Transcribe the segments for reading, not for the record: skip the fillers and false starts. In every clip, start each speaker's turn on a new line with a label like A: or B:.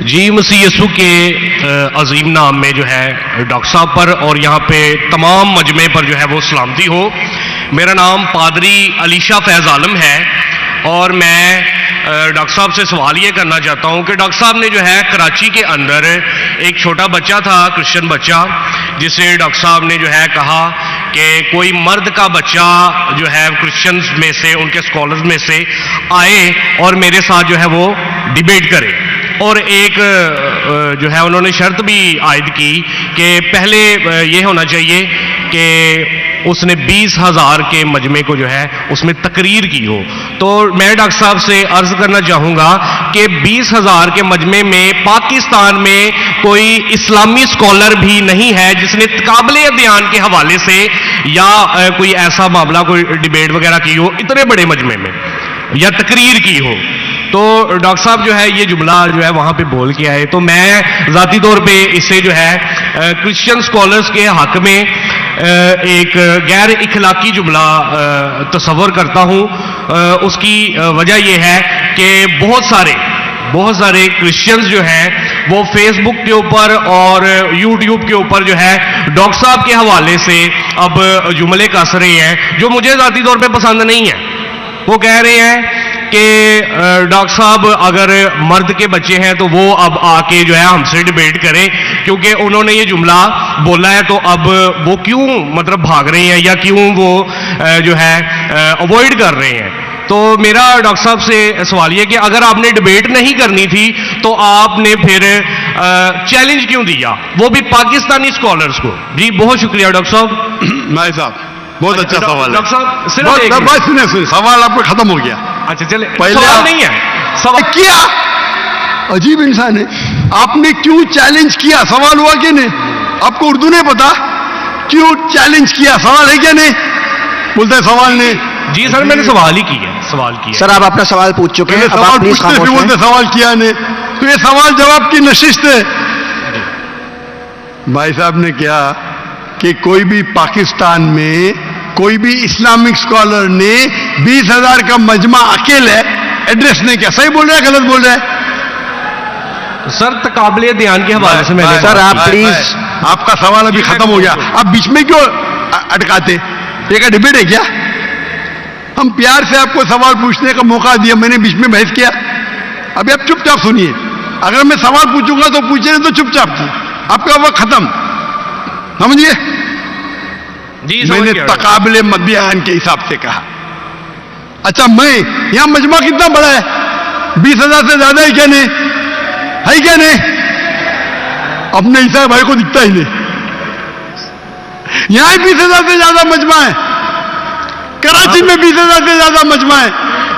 A: जी मसीह यसु के अजीम नाम में जो है डॉक्टर साहब पर और यहाँ पे तमाम मजमे पर जो है वो सलामती हो। मेरा नाम पादरी अलीशा फैज़ आलम है और मैं डॉक्टर साहब से सवाल ये करना चाहता हूँ कि डॉक्टर साहब ने जो है कराची के अंदर एक छोटा बच्चा था, क्रिश्चियन बच्चा, जिसे डॉक्टर साहब ने जो है कहा कि कोई मर्द का बच्चा जो है क्रिश्चियंस में से, उनके स्कॉलर्स में से आए और मेरे साथ जो है वो डिबेट करे। और एक जो है उन्होंने शर्त भी आयद की कि पहले ये होना चाहिए कि उसने 20,000 के मजमे को जो है उसमें तकरीर की हो। तो मैं डॉक्टर साहब से अर्ज करना चाहूँगा कि 20,000 के मजमे में पाकिस्तान में कोई इस्लामी स्कॉलर भी नहीं है जिसने काबिल बयान के हवाले से या कोई ऐसा मामला, कोई डिबेट वगैरह की हो इतने बड़े मजमे में या तकरीर की हो। तो डॉक्टर साहब जो है ये जुमला जो है वहाँ पे बोल के आए, तो मैं ज़ाती तौर पे इससे जो है क्रिश्चियन स्कॉलर्स के हक में एक गैर इखलाकी जुमला तस्वर करता हूँ। उसकी वजह यह है कि बहुत सारे क्रिश्चियंस जो हैं वो फेसबुक के ऊपर और यूट्यूब के ऊपर जो है डॉक्टर साहब के हवाले से अब जुमले कस रहे हैं जो मुझे ज़ाती तौर पे पसंद नहीं है। वो कह रहे हैं कि डॉक्टर साहब अगर मर्द के बच्चे हैं तो वो अब आके जो है हमसे डिबेट करें, क्योंकि उन्होंने ये जुमला बोला है तो अब वो क्यों मतलब भाग रहे हैं या क्यों वो जो है अवॉइड कर रहे हैं। तो मेरा डॉक्टर साहब से सवाल ये कि अगर आपने डिबेट नहीं करनी थी तो आपने फिर चैलेंज क्यों दिया, वो भी पाकिस्तानी स्कॉलर्स को। जी बहुत शुक्रिया डॉक्टर साहब।
B: भाई साहब बहुत अच्छा सवाल है
A: डॉक्टर साहब।
B: सुने सवाल आपका खत्म हो गया।
A: अच्छा चले,
B: पहले
A: सवाल नहीं है, सवाल
B: किया। अजीब इंसान है, आपने क्यों चैलेंज किया? सवाल हुआ कि नहीं? आपको उर्दू नहीं पता? क्यों चैलेंज किया? सवाल है क्या नहीं? बोलते सवाल नहीं।
A: जी सर मैंने सवाल ही किया, सवाल किया।
C: सर आप अपना सवाल पूछ चुके हैं, अब
B: सवाल
C: आप प्लीज
B: पूछते
C: खामोश
B: बोलते
C: हैं।
B: सवाल किया नहीं, तो ये सवाल जवाब की नशिस्त है। भाई साहब ने क्या कि कोई भी पाकिस्तान में कोई भी इस्लामिक स्कॉलर ने 20,000 का मजमा अकेले एड्रेस नहीं किया। सही बोल रहा है गलत बोल रहा है?
A: सर तकाबले ध्यान के हवाले से मैंने
C: सर आप प्लीज,
B: आपका सवाल अभी खत्म हो गया, आप बीच में क्यों अटकाते? ये क्या डिबेट है क्या? हम प्यार से आपको सवाल पूछने का मौका दिया, मैंने बीच में बहस किया। अभी आप चुपचाप सुनिए, अगर मैं सवाल पूछूंगा तो पूछे नहीं तो चुपचाप की, आपका वक्त खत्म, समझिए। मैंने तकाबले बयान के हिसाब से कहा। अच्छा मैं यहां मजमा कितना बड़ा है? 20,000 से ज्यादा है क्या नहीं? है क्या नहीं? अपने ईसा भाई को दिखता ही नहीं। यहां 20,000 से ज्यादा मजमा है, कराची में 20,000 से ज्यादा मजमा है।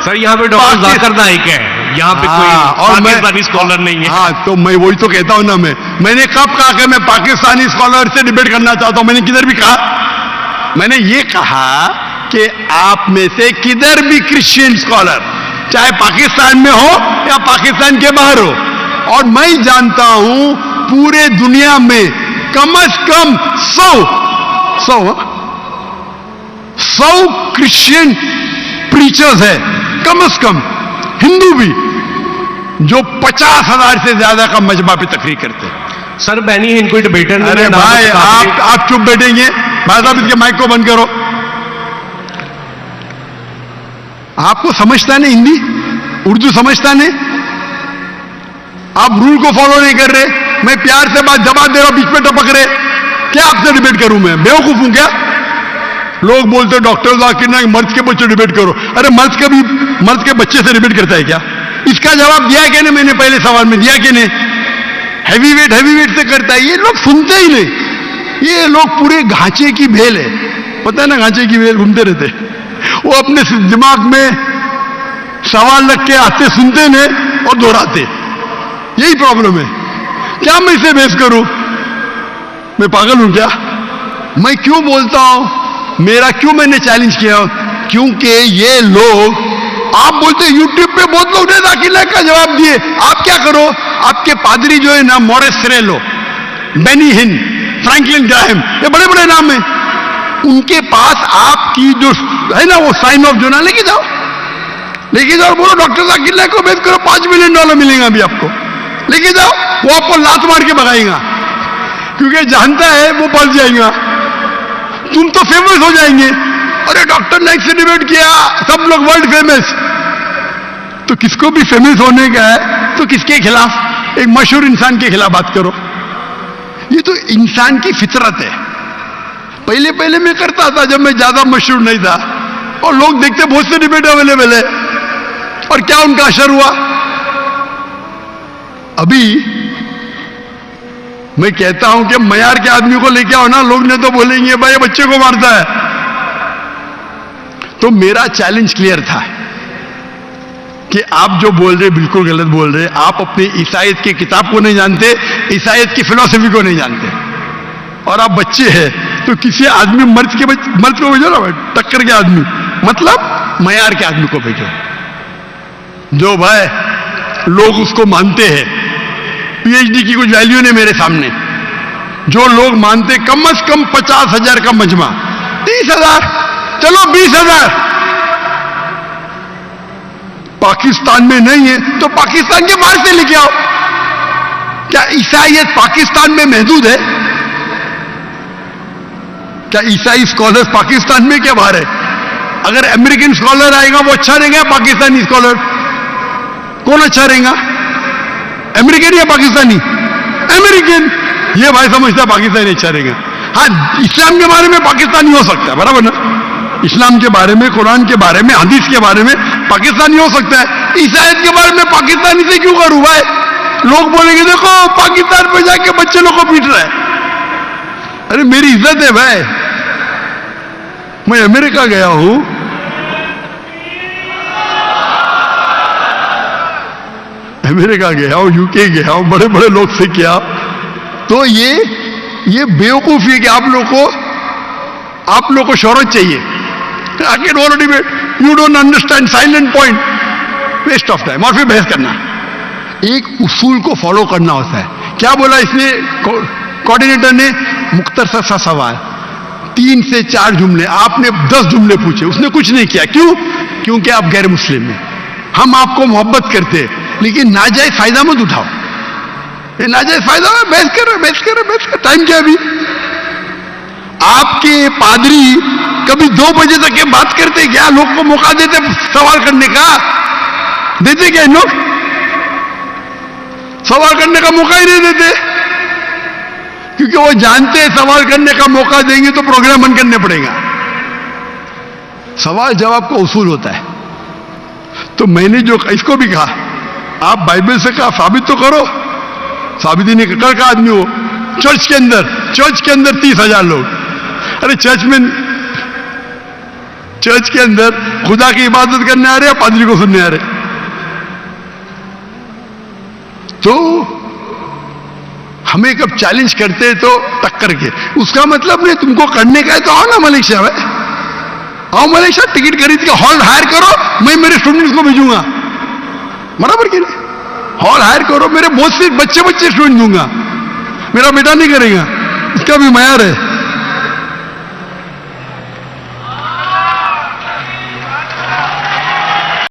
A: सर यहाँ पे डॉक्टर जाकिर नाइक है, यहाँ पे कोई पाकिस्तानी स्कॉलर नहीं है।
B: हाँ तो मैं वही तो कहता हूं ना, मैंने कब कहा कि मैं पाकिस्तानी स्कॉलर से डिबेट करना चाहता हूं? मैंने किधर भी कहा? मैंने ये कहा कि आप में से किधर भी क्रिश्चियन स्कॉलर चाहे पाकिस्तान में हो या पाकिस्तान के बाहर हो, और मैं जानता हूं पूरे दुनिया में कम से कम 100 क्रिश्चियन प्रीचर्स है, कम से कम हिंदू भी, जो 50,000 से ज्यादा का मजमा पे तकरीर करते हैं।
A: सर बैनी है इनको डिबेटर।
B: अरे भाई आप चुप बैठेंगे? भाई साहब इसके माइक को बंद करो। आपको समझता नहीं हिंदी, उर्दू समझता नहीं, आप रूल को फॉलो नहीं कर रहे। मैं प्यार से बात जवाब दे रहा हूं, बीच में टपक रहे। क्या आपसे डिबेट करूं? मैं बेवकूफ हूं क्या? लोग बोलते डॉक्टर जाकिर नाइक मर्द के बच्चे डिबेट करो। अरे मर्द के बच्चे से डिबेट करता है क्या? इसका जवाब दिया कि नहीं? मैंने पहले सवाल में दिया कि नहीं? हैवी वेट से करता है। ये लोग सुनते ही नहीं। ये लोग पूरे घांचे की भेल है, पता है ना, घांचे की भेल घूमते रहते। वो अपने दिमाग में सवाल रख के आते, सुनते नहीं और दोहराते। यही प्रॉब्लम है। क्या मैं इसे बहस करूं? मैं पागल हूं क्या? मैं क्यों बोलता हूं? क्यों मैंने चैलेंज किया? क्योंकि ये लोग, आप बोलते यूट्यूब पे बहुत लोग ने जाकिर नाइक का जवाब दिए। आप क्या करो? आपके पादरी जो है ना, मोरेस सिरेलो, बेनी हिन, फ्रैंकलिन ग्राहम, ये बड़े बड़े नाम हैं, उनके पास आपकी जो है ना वो साइन ऑफ जो ना लेके जाओ, बोलो डॉक्टर जाकिर नाइक को बेच करो, $5 मिलियन मिलेगा अभी आपको। लेके जाओ, वो आपको लात मार के भगाएगा, क्योंकि जानता है वो पल जाएगा, तुम तो फेमस हो जाएंगे। अरे डॉक्टर नाइक से डिबेट किया, सब लोग वर्ल्ड फेमस। तो किसको भी फेमस होने का है तो किसके खिलाफ? एक मशहूर इंसान के खिलाफ बात करो। ये तो इंसान की फितरत है। पहले पहले मैं करता था जब मैं ज्यादा मशहूर नहीं था, और लोग देखते बहुत से डिबेट अवेलेबल है, और क्या उनका असर हुआ? अभी मैं कहता हूं कि मयार के आदमी को लेके आओ ना, लोग ने तो बोलेंगे भाई ये बच्चे को मारता है। तो मेरा चैलेंज क्लियर था कि आप जो बोल रहे बिल्कुल गलत बोल रहे। आप अपनी ईसाईयत की किताब को नहीं जानते, ईसाईयत की फिलॉसफी को नहीं जानते, और आप बच्चे हैं तो किसी आदमी मर्द को भेजो ना, टक्कर के आदमी, मतलब मयार के आदमी को भेजो, जो भाई लोग उसको मानते हैं। पीएचडी की कुछ वैल्यू नहीं मेरे सामने। जो लोग मानते कम से कम 50,000 का मजमा, 30,000, चलो 20,000, पाकिस्तान में नहीं है तो पाकिस्तान के बाहर से लेके आओ। क्या ईसाईयत पाकिस्तान में महदूद है? क्या ईसाई स्कॉलर्स पाकिस्तान में क्या बाहर है? अगर अमेरिकन स्कॉलर आएगा वो अच्छा रहेगा, पाकिस्तानी स्कॉलर कौन अच्छा रहेगा? अमेरिकन या पाकिस्तानी? अमेरिकन। ये भाई समझता है पाकिस्तानी अच्छा रहेगा। हाँ, इस्लाम के बारे में पाकिस्तानी हो सकता है, बराबर ना? इस्लाम के बारे में, कुरान के बारे में, हदीस के बारे में पाकिस्तानी हो सकता है। ईसाईयत के बारे में पाकिस्तानी से क्यों करूं भाई? लोग बोलेंगे देखो पाकिस्तान में जाके बच्चे लोग को पीट रहा है। अरे मेरी इज्जत है भाई, मैं अमेरिका गया हूं, अमेरिका गया हूं, यूके गया हूं, बड़े बड़े लोग से किया। तो ये बेवकूफी है कि आप लोग को शोहरत चाहिए। आगे debate, you don't understand, silent point, waste of time, और फिर बहस करना। एक उसूल को फॉलो करना होता है। क्या बोला इसने कोऑर्डिनेटर ने? मुख्तसर सा सवाल, 3 से 4 जुमले, आपने 10 जुमले पूछे, उसने कुछ नहीं किया। क्यों? क्योंकि आप गैर मुस्लिम हैं। हम आपको मोहब्बत करते हैं, लेकिन नाजायज फायदा मत उठाओ। ये नाजायज फायदा है, बहस कर, टाइम क्या अभी? आपके पादरी कभी 2 बजे तक के बात करते क्या? लोग को मौका देते सवाल करने का? देते क्या लोग? सवाल करने का मौका ही नहीं देते, क्योंकि वो जानते हैं सवाल करने का मौका देंगे तो प्रोग्राम बंद करने पड़ेगा। सवाल जवाब का उसूल होता है। तो मैंने जो इसको भी कहा, आप बाइबल से कहा साबित तो करो। साबित ही नहीं कर का आदमी हो। चर्च के अंदर 30,000 लोग। अरे चर्च के अंदर खुदा की इबादत करने आ रहे हैं, पादरी को सुनने आ रहे। तो हमें कब चैलेंज करते हैं तो टक्कर के, उसका मतलब नहीं तुमको करने का है तो आओ ना मलेशिया में, आओ मलेशिया, टिकट खरीद के हॉल हायर करो, मैं मेरे स्टूडेंट्स को भेजूंगा, बराबर कि नहीं? हॉल हायर करो, मेरे बहुत से बच्चे स्टूडेंट दूंगा, मेरा बेटा नहीं करेगा, इसका भी मयार है।